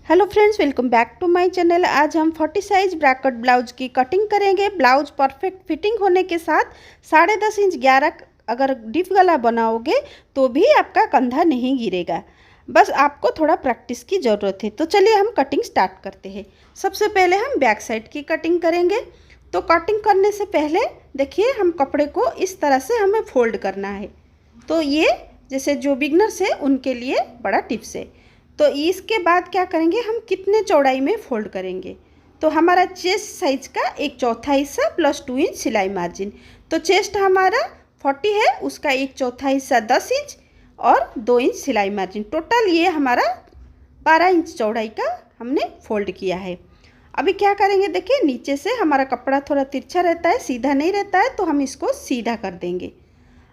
Hello friends, welcome back to my channel. आज हम 40 size bracket blouse की cutting करेंगे। ब्लाउज परफेक्ट फिटिंग होने के साथ 10.5 इंच 11 अगर डीप गला बनाओगे तो भी आपका कंधा नहीं गिरेगा। बस आपको थोड़ा प्रैक्टिस की ज़रूरत है। तो चलिए हम कटिंग स्टार्ट करते हैं। सबसे पहले हम बैक साइड की कटिंग करेंगे। तो कटिंग करने से पहले देखिए, हम कपड़े को इस तरह से हमें फोल्ड करना है। तो ये जैसे जो बिगनर्स है उनके लिए बड़ा टिप्स है। तो इसके बाद क्या करेंगे, हम कितने चौड़ाई में फोल्ड करेंगे। तो हमारा चेस्ट साइज का 1/4 हिस्सा प्लस 2 इंच सिलाई मार्जिन। तो चेस्ट हमारा 40 है, उसका 1/4 हिस्सा 10 इंच और 2 इंच सिलाई मार्जिन। टोटल ये हमारा 12 इंच चौड़ाई का हमने फोल्ड किया है। अभी क्या करेंगे, देखिए नीचे से हमारा कपड़ा थोड़ा तिरछा रहता है, सीधा नहीं रहता है, तो हम इसको सीधा कर देंगे।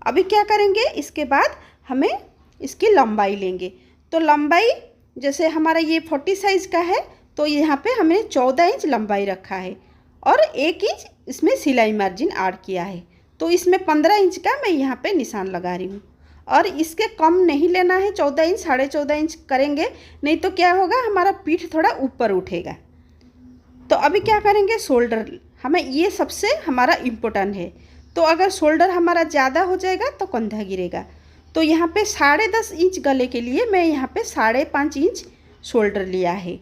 अभी क्या करेंगे, इसके बाद हमें इसकी लंबाई लेंगे। तो लंबाई जैसे हमारा ये 40 साइज़ का है, तो यहाँ पे हमने 14 इंच लंबाई रखा है और 1 इंच इसमें सिलाई मार्जिन ऐड किया है। तो इसमें 15 इंच का मैं यहाँ पे निशान लगा रही हूँ। और इसके कम नहीं लेना है, 14 इंच 14.5 इंच करेंगे, नहीं तो क्या होगा, हमारा पीठ थोड़ा ऊपर उठेगा। तो अभी क्या करेंगे, शोल्डर हमें ये सबसे हमारा इम्पोर्टेंट है। तो अगर शोल्डर हमारा ज़्यादा हो जाएगा तो कंधा गिरेगा। तो यहाँ पे 10.5 इंच गले के लिए मैं यहाँ पे 5.5 इंच शोल्डर लिया है।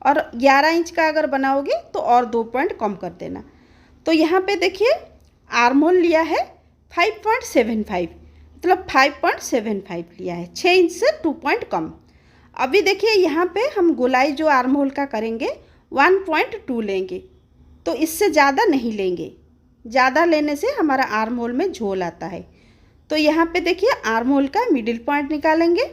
और 11 इंच का अगर बनाओगे तो और 2 पॉइंट कम कर देना। तो यहाँ पे देखिए आर्म होल लिया है 5.75, मतलब 5.75 लिया है, 6 इंच से 2 पॉइंट कम। अभी देखिए यहाँ पे हम गोलाई जो आर्म होल का करेंगे 1.2 लेंगे। तो इससे ज़्यादा नहीं लेंगे, ज़्यादा लेने से हमारा आर्म होल में झोल आता है। तो यहाँ पे देखिए आर्म होल का मिडिल पॉइंट निकालेंगे।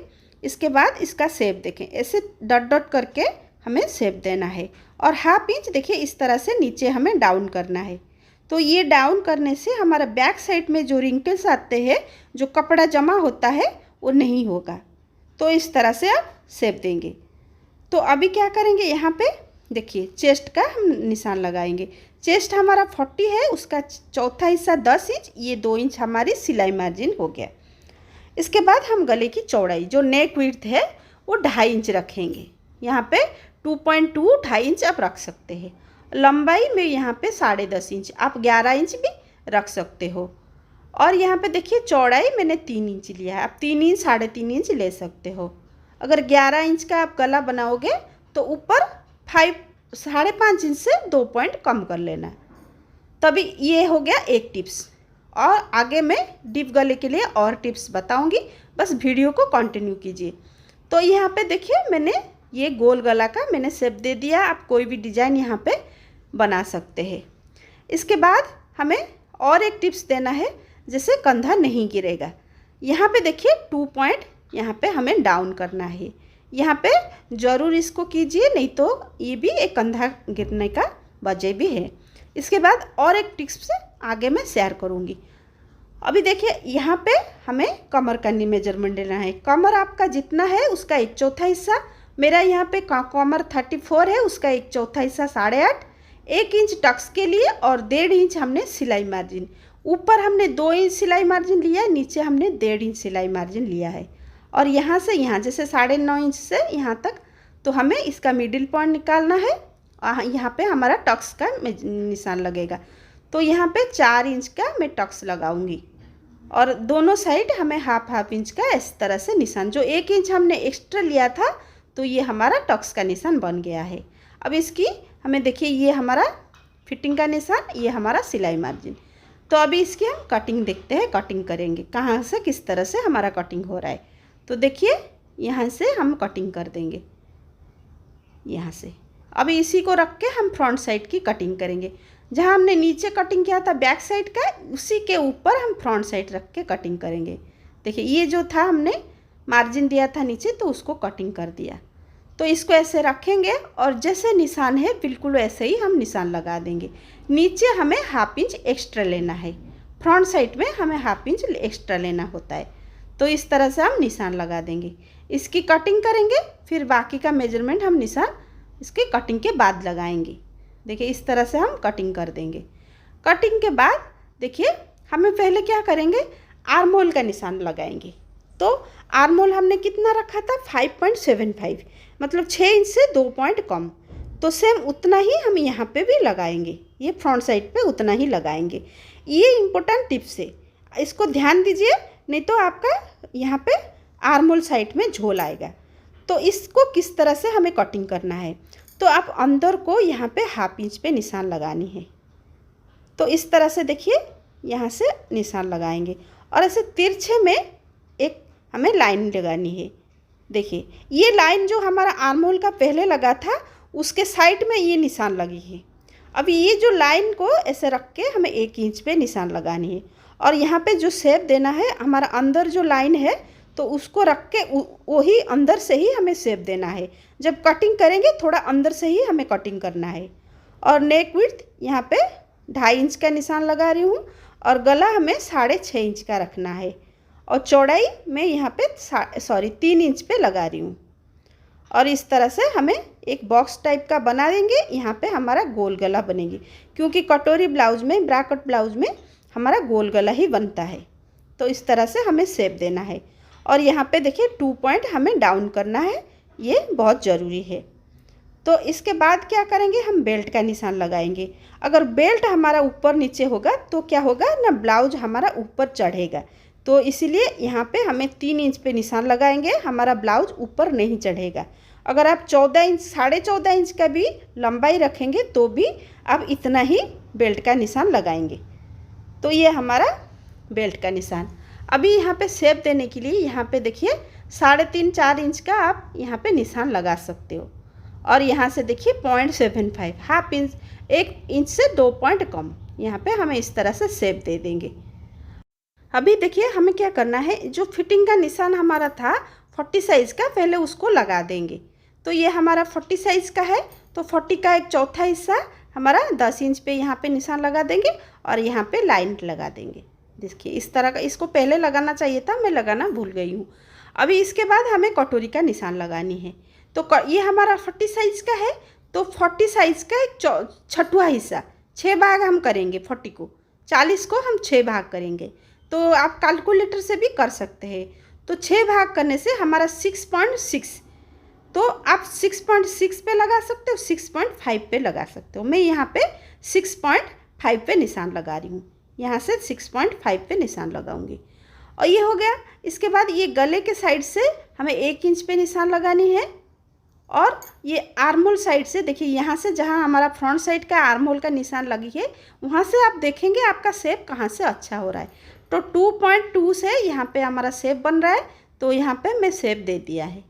इसके बाद इसका शेप देखें, ऐसे डॉट डॉट करके हमें शेप देना है। और 1/2 इंच देखिए इस तरह से नीचे हमें डाउन करना है। तो ये डाउन करने से हमारा बैक साइड में जो रिंकल्स आते हैं, जो कपड़ा जमा होता है, वो नहीं होगा। तो इस तरह से आप शेप देंगे। तो अभी क्या करेंगे, यहाँ पे देखिए चेस्ट का हम निशान लगाएंगे। चेस्ट हमारा 40 है, उसका चौथा हिस्सा 10 इंच, ये 2 इंच हमारी सिलाई मार्जिन हो गया। इसके बाद हम गले की चौड़ाई जो नेक विड्थ है वो 2.5 इंच रखेंगे। यहाँ पे 2.2 2.5 इंच आप रख सकते हैं। लंबाई में यहाँ पे 10.5 इंच, आप 11 इंच भी रख सकते हो। और यहाँ पे देखिए चौड़ाई मैंने 3 इंच लिया है, आप 3 इंच 3.5 इंच ले सकते हो। अगर 11 इंच का आप गला बनाओगे तो ऊपर 5.5 इंच से 2 पॉइंट कम कर लेना। तभी ये हो गया एक टिप्स। और आगे मैं डीप गले के लिए और टिप्स बताऊंगी, बस वीडियो को कंटिन्यू कीजिए। तो यहाँ पे देखिए मैंने ये गोल गला का मैंने शेप दे दिया। आप कोई भी डिज़ाइन यहाँ पे बना सकते हैं। इसके बाद हमें और एक टिप्स देना है, जैसे कंधा नहीं गिरेगा। यहाँ पे देखिए 2 पॉइंट यहाँ पे हमें डाउन करना है। यहाँ पे ज़रूर इसको कीजिए, नहीं तो ये भी एक कंधा गिरने का वजह भी है। इसके बाद और एक टिप्स आगे मैं शेयर करूँगी। अभी देखिए यहाँ पे हमें कमर का मेजरमेंट लेना है। कमर आपका जितना है उसका 1/4 हिस्सा, मेरा यहाँ पे कमर 34 है, उसका 1/4 हिस्सा 8.5, 1 इंच टक्स के लिए और 1.5 इंच हमने सिलाई मार्जिन। ऊपर हमने 2 इंच सिलाई मार्जिन लिया है, नीचे हमने 1.5 इंच सिलाई मार्जिन लिया है। और यहाँ से यहाँ जैसे 9.5 इंच से यहाँ तक, तो हमें इसका मिडिल पॉइंट निकालना है। यहाँ पे हमारा टक्स का निशान लगेगा। तो यहाँ पे 4 इंच का मैं टक्स लगाऊंगी और दोनों साइड हमें 1/2 इंच का इस तरह से निशान, जो 1 इंच हमने एक्स्ट्रा लिया था, तो ये हमारा टक्स का निशान बन गया है। अब इसकी हमें देखिए ये हमारा फिटिंग का निशान, ये हमारा सिलाई मार्जिन। तो अभी इसकी हम कटिंग देखते हैं, कटिंग करेंगे कहाँ से किस तरह से हमारा कटिंग हो रहा है। तो देखिए यहाँ से हम कटिंग कर देंगे, यहाँ से। अभी इसी को रख के हम फ्रंट साइड की कटिंग करेंगे। जहाँ हमने नीचे कटिंग किया था बैक साइड का, उसी के ऊपर हम फ्रंट साइड रख के कटिंग करेंगे। देखिए ये जो था हमने मार्जिन दिया था नीचे, तो उसको कटिंग कर दिया। तो इसको ऐसे रखेंगे और जैसे निशान है बिल्कुल ऐसे ही हम निशान लगा देंगे। नीचे हमें 1/2 इंच एक्स्ट्रा लेना है, फ्रंट साइड में हमें 1/2 इंच एक्स्ट्रा लेना होता है। तो इस तरह से हम निशान लगा देंगे, इसकी कटिंग करेंगे, फिर बाकी का मेजरमेंट हम निशान इसके कटिंग के बाद लगाएंगे। देखिए इस तरह से हम कटिंग कर देंगे। कटिंग के बाद देखिए हमें पहले क्या करेंगे, आर्म होल का निशान लगाएंगे। तो आर्म होल हमने कितना रखा था, 5.75। मतलब 6 इंच से 2 पॉइंट कम। तो सेम उतना ही हम यहाँ पे भी लगाएंगे, ये फ्रंट साइड पे उतना ही लगाएंगे। ये इम्पोर्टेंट टिप्स है, इसको ध्यान दीजिए, नहीं तो आपका यहाँ पे आर्म होल साइड में झोल आएगा। तो इसको किस तरह से हमें कटिंग करना है, तो आप अंदर को यहाँ पे हाफ इंच पे निशान लगानी है। तो इस तरह से देखिए यहाँ से निशान लगाएंगे और ऐसे तिरछे में एक हमें लाइन लगानी है। देखिए ये लाइन जो हमारा आर्म होल का पहले लगा था उसके साइड में ये निशान लगी है। अब ये जो लाइन को ऐसे रख के हमें 1 इंच पे निशान लगानी है और यहाँ पे जो शेप देना है, हमारा अंदर जो लाइन है तो उसको रख के वही अंदर से ही हमें शेप देना है। जब कटिंग करेंगे थोड़ा अंदर से ही हमें कटिंग करना है। और नेक विड्थ यहाँ पे 2.5 इंच का निशान लगा रही हूँ और गला हमें 6.5 इंच का रखना है और चौड़ाई मैं यहाँ पे 3 इंच पे लगा रही हूँ। और इस तरह से हमें एक बॉक्स टाइप का बना देंगे। यहाँ पे हमारा गोल गला बनेगी, क्योंकि कटोरी ब्लाउज में, ब्रैकेट ब्लाउज में हमारा गोल गला ही बनता है। तो इस तरह से हमें शेप देना है। और यहाँ पे देखिए 2 पॉइंट हमें डाउन करना है, ये बहुत ज़रूरी है। तो इसके बाद क्या करेंगे, हम बेल्ट का निशान लगाएंगे। अगर बेल्ट हमारा ऊपर नीचे होगा तो क्या होगा ना, ब्लाउज हमारा ऊपर चढ़ेगा। तो इसीलिए यहाँ पे हमें 3 इंच पे निशान लगाएंगे, हमारा ब्लाउज ऊपर नहीं चढ़ेगा। अगर आप 14 इंच, 14.5 इंच का भी लंबाई रखेंगे तो भी आप इतना ही बेल्ट का निशान लगाएंगे। तो ये हमारा बेल्ट का निशान। अभी यहाँ पे शेप देने के लिए यहाँ पे देखिए 3.5-4 इंच का आप यहाँ पे निशान लगा सकते हो। और यहाँ से देखिए 0.75, हाफ इंच, 1 इंच से 2 पॉइंट कम, यहाँ पे हमें इस तरह से शेप दे देंगे। अभी देखिए हमें क्या करना है, जो फिटिंग का निशान हमारा था 40 साइज़ का, पहले उसको लगा देंगे। तो ये हमारा 40 साइज़ का है, तो 40 का 1/4 हिस्सा हमारा 10 इंच पे यहाँ पे निशान लगा देंगे और यहाँ पे लाइन लगा देंगे। देखिए इस तरह का, इसको पहले लगाना चाहिए था, मैं लगाना भूल गई हूँ। अभी इसके बाद हमें कटोरी का निशान लगानी है। तो ये हमारा 40 साइज़ का है, तो 40 साइज़ का 1/6वां हिस्सा, 6 भाग हम करेंगे। 40 को, 40 को हम 6 भाग करेंगे। तो आप कैलकुलेटर से भी कर सकते हैं। तो 6 भाग करने से हमारा 6.6, तो आप 6.6 पे लगा सकते हो, 6.5 पे लगा सकते हो। मैं यहाँ पे 6.5 पे निशान लगा रही हूँ, यहाँ से 6.5 पे निशान लगाऊंगी। और ये हो गया। इसके बाद ये गले के साइड से हमें 1 इंच पे निशान लगानी है। और ये आर्म होल साइड से देखिए, यहाँ से जहाँ हमारा फ्रंट साइड का आर्म होल का निशान लगी है, वहाँ से आप देखेंगे आपका शेप कहाँ से अच्छा हो रहा है। तो 2.2 से यहाँ पे हमारा शेप बन रहा है, तो यहाँ पे मैं शेप दे दिया है।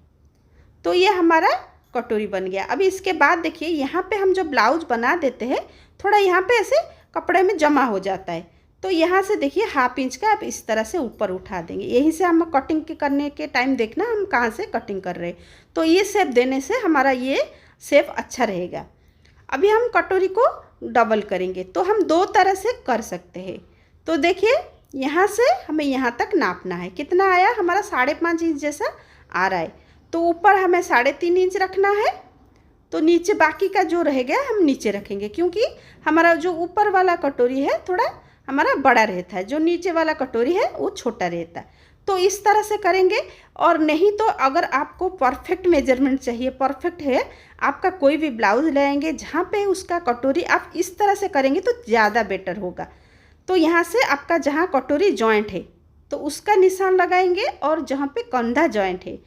तो ये हमारा कटोरी बन गया। अभी इसके बाद देखिए यहाँ पे हम जो ब्लाउज बना देते हैं, थोड़ा यहाँ पे ऐसे कपड़े में जमा हो जाता है। तो यहाँ से देखिए हाफ इंच का आप इस तरह से ऊपर उठा देंगे। यहीं से हम कटिंग के करने के टाइम देखना हम कहाँ से कटिंग कर रहे हैं। तो ये शेप देने से हमारा ये शेप अच्छा रहेगा। अभी हम कटोरी को डबल करेंगे, तो हम 2 तरह से कर सकते हैं। तो देखिए यहाँ से हमें यहाँ तक नापना है, कितना आया हमारा 5.5 इंच जैसा आ रहा है। तो ऊपर हमें 3.5 इंच रखना है, तो नीचे बाकी का जो रह गया हम नीचे रखेंगे, क्योंकि हमारा जो ऊपर वाला कटोरी है थोड़ा हमारा बड़ा रहता है, जो नीचे वाला कटोरी है वो छोटा रहता है। तो इस तरह से करेंगे। और नहीं तो अगर आपको परफेक्ट मेजरमेंट चाहिए, परफेक्ट है आपका कोई भी ब्लाउज लेंगे जहाँ पे उसका कटोरी आप इस तरह से करेंगे तो ज़्यादा बेटर होगा। तो यहाँ से आपका जहाँ कटोरी जॉइंट है तो उसका निशान लगाएंगे, और जहाँ पे कंधा जॉइंट है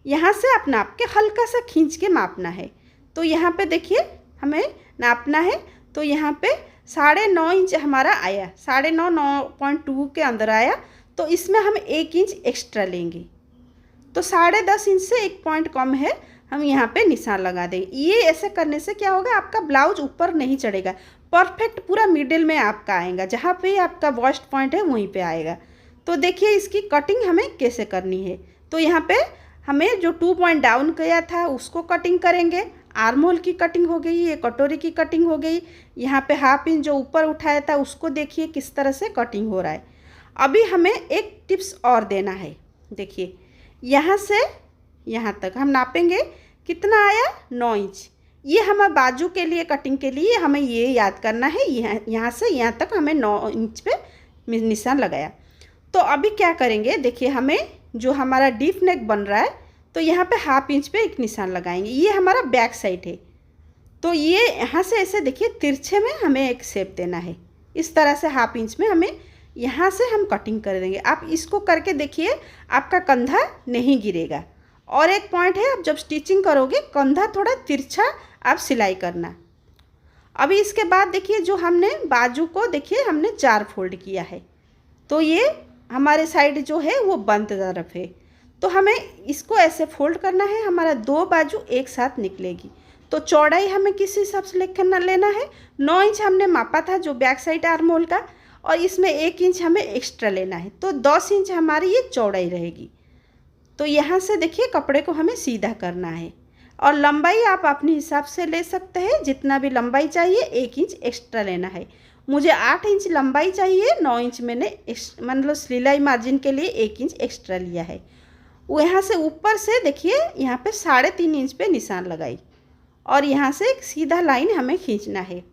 यहाँ से आप नाप के हल्का सा खींच के मापना है। तो यहाँ पे देखिए हमें नापना है, तो यहाँ पे 9.5 इंच हमारा आया, 9.5, 9.2 के अंदर आया। तो इसमें हम 1 इंच एक्स्ट्रा लेंगे, तो 10.5 इंच से 1 पॉइंट कम है, हम यहाँ पे निशान लगा देंगे। ये ऐसे करने से क्या होगा, आपका ब्लाउज ऊपर नहीं चढ़ेगा, परफेक्ट पूरा मिडिल में आपका आएगा, जहाँ पे आपका वर्स्ट पॉइंट है वहीं पे आएगा। तो देखिए इसकी कटिंग हमें कैसे करनी है। तो यहाँ पे हमें जो 2 पॉइंट डाउन किया था उसको कटिंग करेंगे। आर्म होल की कटिंग हो गई, ये कटोरी की कटिंग हो गई। यहाँ पे हाफ इंच जो ऊपर उठाया था उसको देखिए किस तरह से कटिंग हो रहा है। अभी हमें एक टिप्स और देना है। देखिए यहाँ से यहाँ तक हम नापेंगे, कितना आया 9 इंच। ये हमें बाजू के लिए कटिंग के लिए हमें ये याद करना है, यहाँ से यहाँ तक हमें 9 इंच पे निशान लगाया। तो अभी क्या करेंगे, देखिए हमें जो हमारा डीप नेक बन रहा है तो यहाँ पे ½ इंच पे एक निशान लगाएंगे। ये हमारा बैक साइड है। तो ये यहाँ से ऐसे देखिए तिरछे में हमें एक शेप देना है। इस तरह से ½ इंच में हमें यहाँ से हम कटिंग कर देंगे। आप इसको करके देखिए, आपका कंधा नहीं गिरेगा। और एक पॉइंट है, आप जब स्टिचिंग करोगे कंधा थोड़ा तिरछा आप सिलाई करना। अभी इसके बाद देखिए, जो हमने बाजू को देखिए हमने 4 फोल्ड किया है। तो ये हमारे साइड जो है वो बंद तरफ है। तो हमें इसको ऐसे फोल्ड करना है, हमारा 2 बाजू एक साथ निकलेगी। तो चौड़ाई हमें किस हिसाब से लेना है, 9 इंच हमने मापा था जो बैक साइड आर्म होल का, और इसमें 1 इंच हमें एक्स्ट्रा लेना है। तो 10 इंच हमारी ये चौड़ाई रहेगी। तो यहाँ से देखिए कपड़े को हमें सीधा करना है। और लंबाई आप अपने हिसाब से ले सकते हैं, जितना भी लंबाई चाहिए 1 इंच एक्स्ट्रा लेना है। मुझे 8 इंच लंबाई चाहिए, 9 इंच मैंने मतलब सिलाई मार्जिन के लिए 1 इंच एक्स्ट्रा लिया है। वो यहाँ से ऊपर से देखिए यहाँ पे 3.5 इंच पे निशान लगाई, और यहाँ से एक सीधा लाइन हमें खींचना है।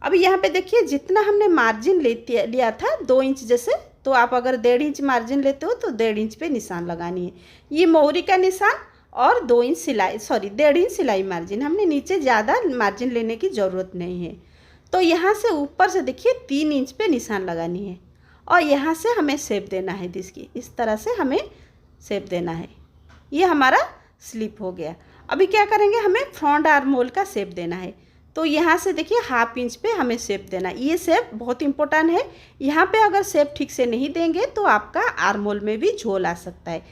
अब यहाँ पे देखिए जितना हमने मार्जिन लिया था 2 इंच जैसे, तो आप अगर 1.5 इंच मार्जिन लेते हो तो 1.5 इंच पे निशान लगानी है। ये मोहरी का निशान और 2 इंच सिलाई, 1.5 इंच सिलाई मार्जिन, हमने नीचे ज़्यादा मार्जिन लेने की ज़रूरत नहीं है। तो यहाँ से ऊपर से देखिए 3 इंच पे निशान लगानी है, और यहाँ से हमें शेप देना है इसकी, इस तरह से हमें शेप देना है। ये हमारा स्लिप हो गया। अभी क्या करेंगे, हमें फ्रंट आर्म होल का शेप देना है। तो यहाँ से देखिए ½ इंच पे हमें शेप देना है। ये शेप बहुत इंपॉर्टेंट है। यहाँ पे अगर शेप ठीक से नहीं देंगे तो आपका आर्म होल में भी झोल आ सकता है।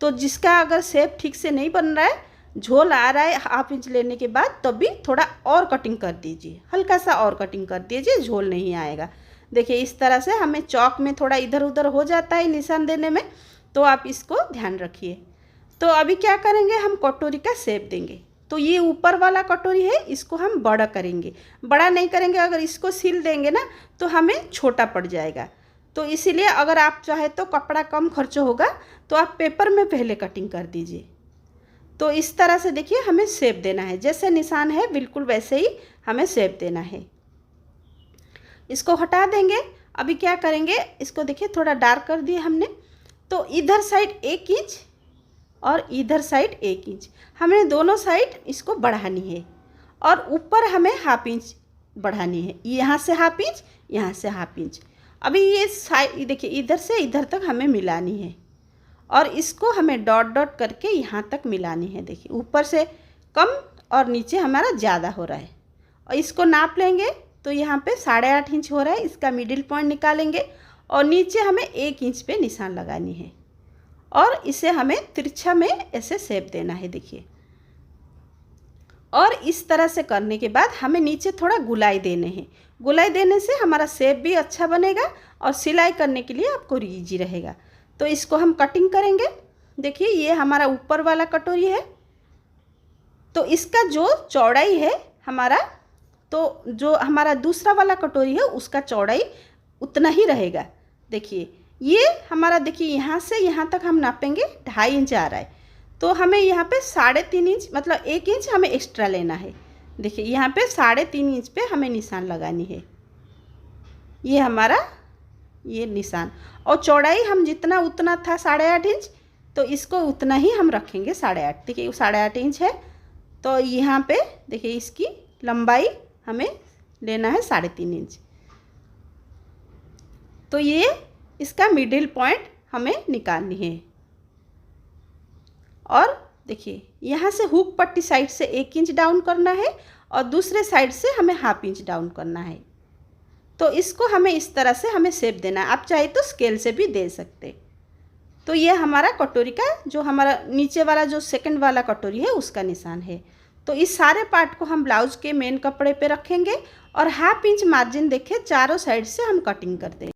तो जिसका अगर शेप ठीक से नहीं बन रहा है, झोल आ रहा है ½ इंच लेने के बाद, तब भी थोड़ा और कटिंग कर दीजिए, हल्का सा और कटिंग कर दीजिए, झोल नहीं आएगा। देखिए इस तरह से हमें चौक में थोड़ा इधर उधर हो जाता है निशान देने में, तो आप इसको ध्यान रखिए। तो अभी क्या करेंगे, हम कटोरी का शेप देंगे। तो ये ऊपर वाला कटोरी है, इसको हम बड़ा करेंगे। बड़ा नहीं करेंगे, अगर इसको सिल देंगे ना तो हमें छोटा पड़ जाएगा। तो इसीलिए अगर आप चाहे तो कपड़ा कम खर्च होगा तो आप पेपर में पहले कटिंग कर दीजिए। तो इस तरह से देखिए हमें शेप देना है, जैसे निशान है बिल्कुल वैसे ही हमें शेप देना है। इसको हटा देंगे। अभी क्या करेंगे, इसको देखिए थोड़ा डार्क कर दिए हमने। तो इधर साइड 1 इंच और इधर साइड 1 इंच, हमें दोनों साइड इसको बढ़ानी है, और ऊपर हमें ½ इंच बढ़ानी है। यहाँ से ½ इंच, यहाँ से ½ इंच। अभी ये साइड देखिए इधर से इधर तक हमें मिलानी है, और इसको हमें डॉट डॉट करके यहाँ तक मिलानी है। देखिए ऊपर से कम और नीचे हमारा ज़्यादा हो रहा है, और इसको नाप लेंगे। तो यहाँ पे 8.5 इंच हो रहा है, इसका मिडिल पॉइंट निकालेंगे, और नीचे हमें 1 इंच पे निशान लगानी है, और इसे हमें तिरछा में ऐसे शेप देना है। देखिए, और इस तरह से करने के बाद हमें नीचे थोड़ा गुलाई देने हैं। गुलाई देने से हमारा शेप भी अच्छा बनेगा, और सिलाई करने के लिए आपको इजी रहेगा। तो इसको हम कटिंग करेंगे। देखिए ये हमारा ऊपर वाला कटोरी है, तो इसका जो चौड़ाई है हमारा, तो जो हमारा दूसरा वाला कटोरी है उसका चौड़ाई उतना ही रहेगा। देखिए ये हमारा, देखिए यहाँ से यहाँ तक हम नापेंगे 2.5 इंच आ रहा है, तो हमें यहाँ पे 3.5 इंच मतलब 1 इंच हमें एक्स्ट्रा लेना है। देखिए यहाँ पे 3.5 इंच पे हमें निशान लगानी है। ये हमारा ये निशान, और चौड़ाई हम जितना उतना था 8.5 इंच, तो इसको उतना ही हम रखेंगे 8.5। देखिए 8.5 इंच है, तो यहाँ पे देखिए इसकी लंबाई हमें लेना है 3.5 इंच। तो ये इसका मिडिल पॉइंट हमें निकालनी है। और देखिए यहाँ से हुक पट्टी साइड से 1 इंच डाउन करना है, और दूसरे साइड से हमें ½ इंच डाउन करना है। तो इसको हमें इस तरह से हमें शेप देना है। आप चाहे तो स्केल से भी दे सकते। तो ये हमारा कटोरी का जो हमारा नीचे वाला जो सेकंड वाला कटोरी है उसका निशान है। तो इस सारे पार्ट को हम ब्लाउज के मेन कपड़े पे रखेंगे, और ½ इंच मार्जिन देके चारों साइड से हम कटिंग कर देंगे।